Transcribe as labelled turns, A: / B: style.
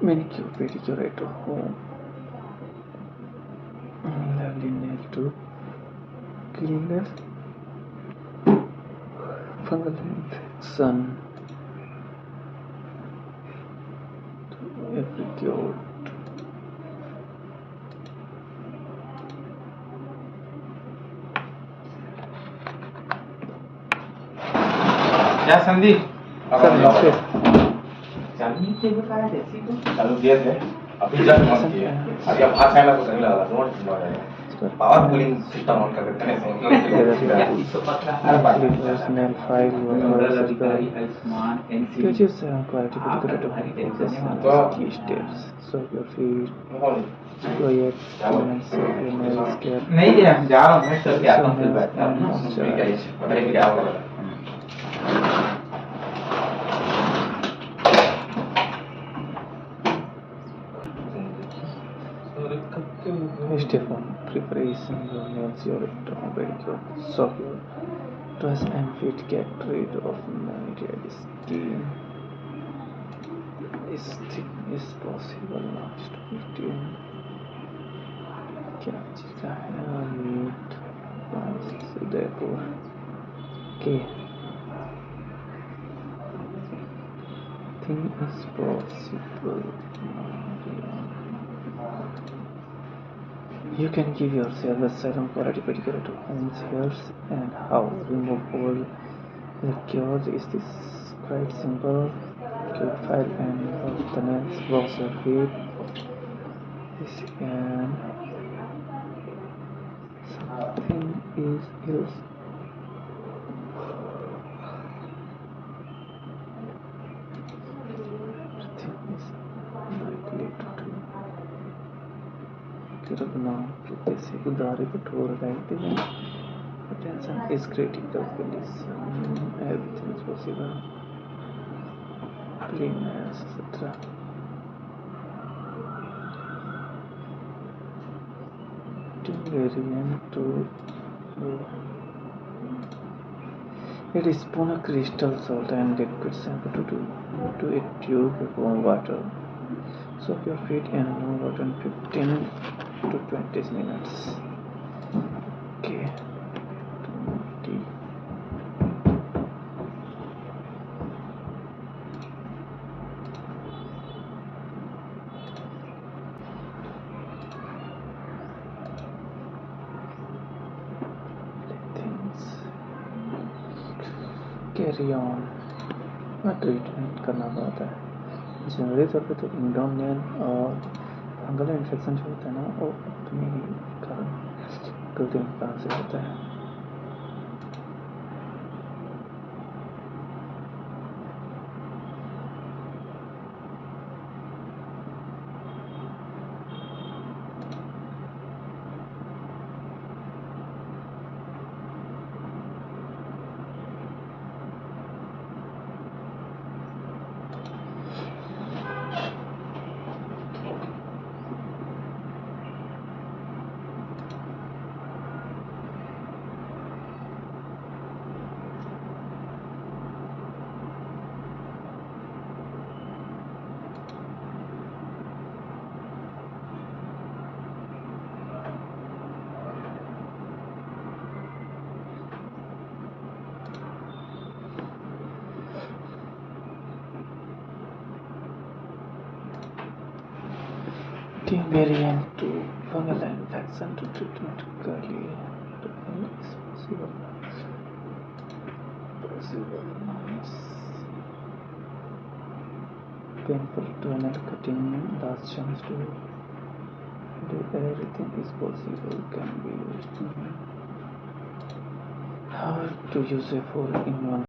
A: Manicure Pedicure at home. Lovely nail to kill the fungal infection. Pedicure.
B: Ya Sandeep.
A: चालू
B: किए थे अभी just on किए अभी अब हाथ आने को सही लगा note power cooling system on कर देते हैं
A: nail file sketches quality key steps. So your feet quiet and safe your nails care.
B: नहीं जा रहा हूँ मैं सर के आता हूँ फिर बैठता हूँ पता नहीं क्या होगा
A: Step 1. Preparation your nails, your pedicure. Soak your toes and feet, get rid of any dead skin. This thing is possible not to be done. क्या चीज़ है मीट उदयपुर के thing is possible. You can give yourself a salon quality pedicure at home. Here's and how. Remove all the cures. Is this quite simple? Cute file and of the nails. Wash your feet. This and something is else. Everything is likely to do. Now, this udari kठोर right then attention is critical condition. Everything is possible. Cleanness, etc. Variant to it is spoon of crystal salt and liquid shampoo to a tube of warm water. Soak your feet in warm water in 15 to 20 minutes. Okay. 20. Things. Carry on. Treatment करना पड़ता है generally तौर पे तो इंडोनेल और fungal infection जो होता है ना वो अपने ही कारण गलती के कारण से होता है variant to fungal infection to treatment curly is possible. Painful toenail cutting, last chance to do everything is possible can be used. How to use a 4-in-1